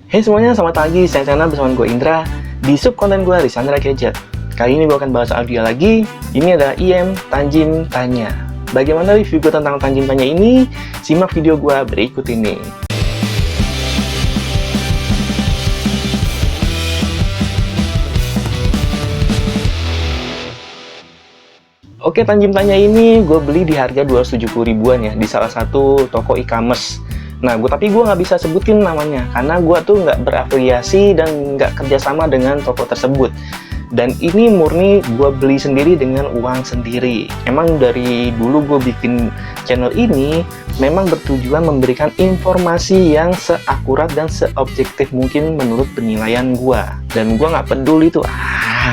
Hey semuanya, selamat pagi. Saya channel bersama gue Indra di sub konten gue Risandra Gadget. Kali ini gue akan bahas audio lagi. Ini adalah IM Tanjim Tanya. Bagaimana review gue tentang Tanjim Tanya ini? Simak video gue berikut ini. Oke, Tanjim Tanya ini gue beli di harga 270 ribuan ya, di salah satu toko e-commerce. Nah, tapi gue nggak bisa sebutin namanya, karena gue tuh nggak berafiliasi dan nggak kerjasama dengan toko tersebut. Dan ini murni gue beli sendiri dengan uang sendiri. Emang dari dulu gue bikin channel ini, memang bertujuan memberikan informasi yang seakurat dan seobjektif mungkin menurut penilaian gue. Dan gue nggak peduli tuh,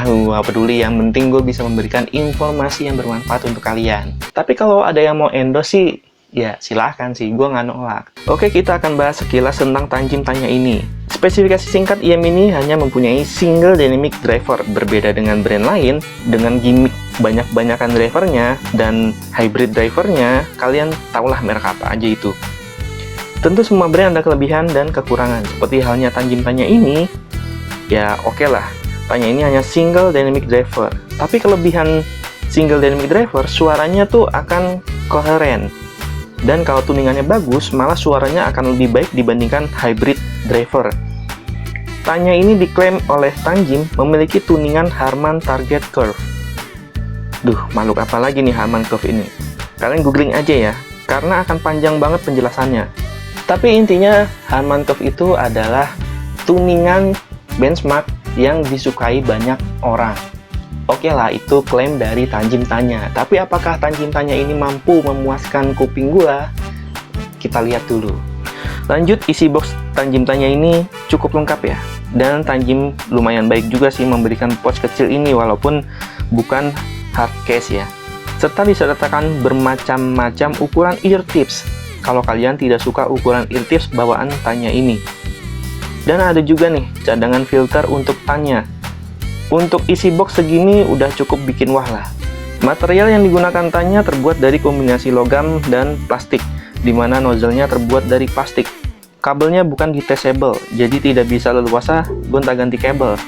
gue peduli, yang penting gue bisa memberikan informasi yang bermanfaat untuk kalian. Tapi kalau ada yang mau endorse sih, ya silahkan sih, gue nggak nolak. Oke, kita akan bahas sekilas tentang Tanjim Tanya ini. Spesifikasi singkat IM ini hanya mempunyai single dynamic driver, berbeda dengan brand lain dengan gimmick banyak-banyakan drivernya dan hybrid drivernya. Kalian tahulah merek apa aja itu. Tentu semua brand ada kelebihan dan kekurangan. Seperti halnya Tanjim Tanya ini, ya oke lah, Tanya ini hanya single dynamic driver. Tapi kelebihan single dynamic driver, suaranya tuh akan koheren. Dan kalau tuningannya bagus, malah suaranya akan lebih baik dibandingkan hybrid driver. Tanya ini diklaim oleh Tanjim memiliki tuningan Harman Target Curve. Duh, makhluk apa lagi nih Harman Curve ini? Kalian googling aja ya, karena akan panjang banget penjelasannya. Tapi intinya, Harman Curve itu adalah tuningan benchmark yang disukai banyak orang. Oke lah, itu klaim dari Tanjim Tanya. Tapi apakah Tanjim Tanya ini mampu memuaskan kuping gua? Kita lihat dulu. Lanjut, isi box Tanjim Tanya ini cukup lengkap ya. Dan Tanjim lumayan baik juga sih memberikan pouch kecil ini, walaupun bukan hard case ya. Serta disertakan bermacam-macam ukuran ear tips, kalau kalian tidak suka ukuran ear tips bawaan Tanya ini. Dan ada juga nih cadangan filter untuk Tanya. Untuk isi box segini udah cukup bikin wah lah. Material yang digunakan Tanya terbuat dari kombinasi logam dan plastik, dimana nozzle-nya terbuat dari plastik. Kabelnya bukan detachable, jadi tidak bisa leluasa gonta-ganti kabel.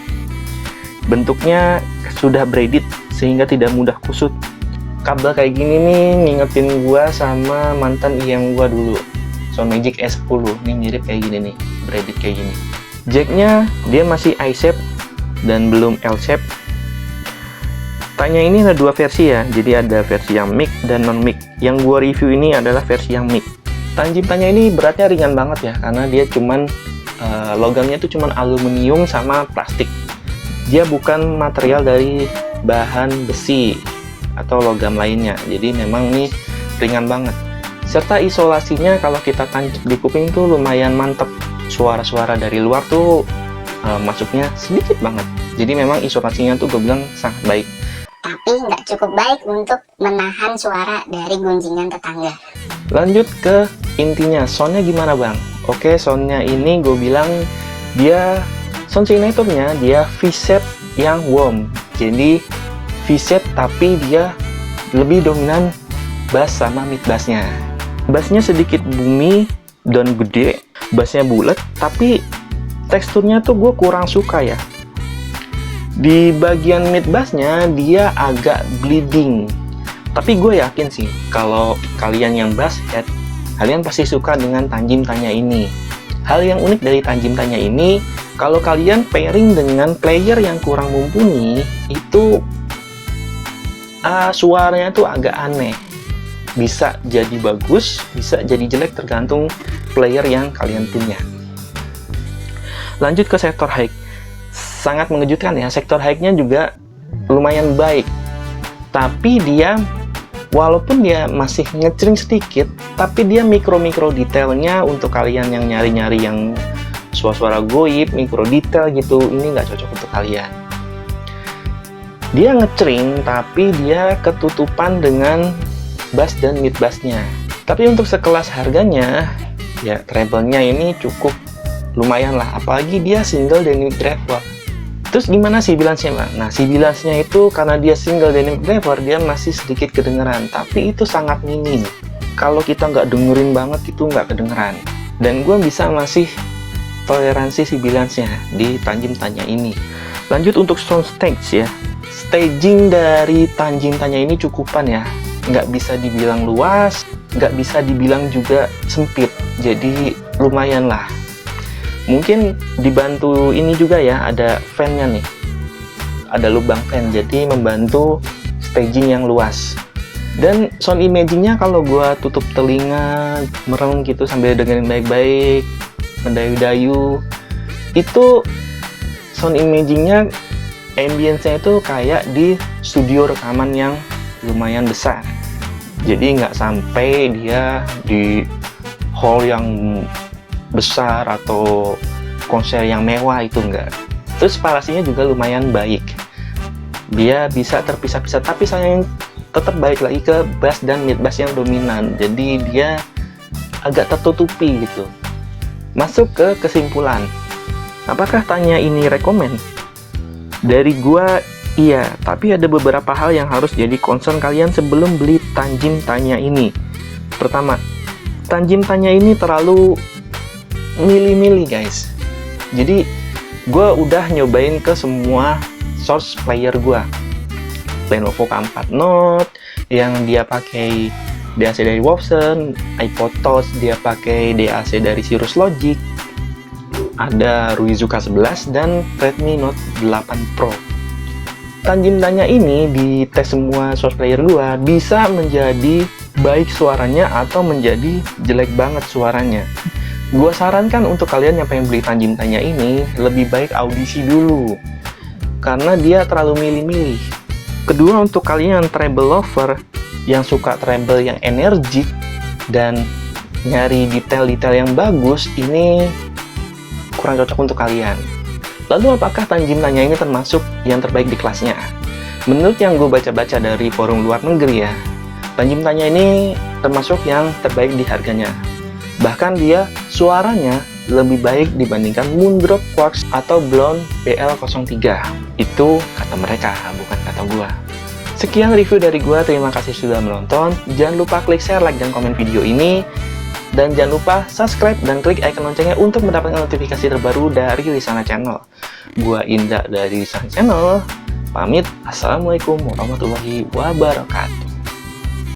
Bentuknya sudah braided, sehingga tidak mudah kusut. Kabel kayak gini nih ngingetin gua sama mantan IM gua dulu, Soundmagic S10. Ini mirip kayak gini nih, braided kayak gini. Jacknya dia masih I-shape dan belum L-shape. Tanya ini ada dua versi ya, jadi ada versi yang mic dan non mic. Yang gua review ini adalah versi yang mic. Tanjim Tanya ini beratnya ringan banget ya, karena dia cuman logamnya itu cuman aluminium sama plastik. Dia bukan material dari bahan besi atau logam lainnya, jadi memang nih ringan banget. Serta isolasinya kalau kita tancap di kuping tuh lumayan mantep. Suara-suara dari luar tuh masuknya sedikit banget. Jadi memang isolasinya tuh gue bilang sangat baik. Tapi nggak cukup baik untuk menahan suara dari gunjingan tetangga. Lanjut ke intinya, soundnya gimana bang? Oke, soundnya ini gue bilang dia sound signature-nya dia V-shape yang warm. Jadi V-shape tapi dia lebih dominan bass sama mid bassnya. Bassnya sedikit bumi dan gede, bassnya bulat, tapi teksturnya tuh gue kurang suka ya. Di bagian mid bassnya dia agak bleeding. Tapi gue yakin sih kalau kalian yang bass head, kalian pasti suka dengan Tanjim Tanya ini. Hal yang unik dari Tanjim Tanya ini, kalau kalian pairing dengan player yang kurang mumpuni, itu suaranya tuh agak aneh. Bisa jadi bagus, bisa jadi jelek, tergantung player yang kalian punya. Lanjut ke sektor high. Sangat mengejutkan ya, sektor high-nya juga lumayan baik. Tapi dia, walaupun dia masih ngecering sedikit, tapi dia mikro-mikro detailnya untuk kalian yang nyari-nyari yang suara-suara goib, mikro detail gitu, ini nggak cocok untuk kalian. Dia ngecering, tapi dia ketutupan dengan bass dan mid bassnya. Tapi untuk sekelas harganya, ya treble-nya ini cukup lumayan lah, apalagi dia single dynamic driver. Terus gimana sih bilansnya bang? Nah, si bilansnya itu karena dia single dynamic driver, dia masih sedikit kedengeran, tapi itu sangat minim. Kalau kita nggak dengerin banget, itu nggak kedengeran. Dan gue bisa masih toleransi sibilance-nya di Tanjim Tanya ini. Lanjut untuk sound stage ya. Staging dari Tanjim Tanya ini cukupan ya. Nggak bisa dibilang luas, nggak bisa dibilang juga sempit. Jadi lumayan lah. Mungkin dibantu ini juga ya, ada fan-nya nih. Ada lubang fan, jadi membantu staging yang luas. Dan sound imaging-nya kalau gua tutup telinga, merem gitu sambil dengerin baik-baik, mendayu-dayu, itu sound imaging-nya, ambience-nya itu kayak di studio rekaman yang lumayan besar. Jadi nggak sampai dia di hall yang besar atau konser yang mewah, itu enggak. Terus parasinya juga lumayan baik, dia bisa terpisah-pisah, tapi sayang tetap balik lagi ke bass dan mid bass yang dominan, jadi dia agak tertutupi gitu. Masuk ke kesimpulan, apakah Tanya ini rekomen? Dari gua iya, tapi ada beberapa hal yang harus jadi concern kalian sebelum beli Tanjim Tanya ini. Pertama, Tanjim Tanya ini terlalu milih-milih guys. Jadi gue udah nyobain ke semua source player gue. Lenovo K4 Note yang dia pakai DAC dari Wovson, iPod Touch dia pakai DAC dari Cirrus Logic, ada Ruizuka 11 dan Redmi Note 8 Pro. Tanjim Tanya ini di tes semua source player gue bisa menjadi baik suaranya atau menjadi jelek banget suaranya. Gua sarankan untuk kalian yang pengen beli Tanjim Tanya ini, lebih baik audisi dulu, karena dia terlalu milih-milih. Kedua, untuk kalian yang treble lover, yang suka treble yang energik dan nyari detail-detail yang bagus, ini kurang cocok untuk kalian. Lalu apakah Tanjim Tanya ini termasuk yang terbaik di kelasnya? Menurut yang gue baca-baca dari forum luar negeri ya, Tanjim Tanya ini termasuk yang terbaik di harganya. Bahkan dia suaranya lebih baik dibandingkan Moondrop Quartz atau Blonde BL03. Itu kata mereka, bukan kata gua. Sekian review dari gua, terima kasih sudah menonton. Jangan lupa klik share, like, dan komen video ini. Dan jangan lupa subscribe dan klik icon loncengnya untuk mendapatkan notifikasi terbaru dari Lisana Channel. Gua Indah dari Lisana Channel, pamit. Assalamualaikum warahmatullahi wabarakatuh.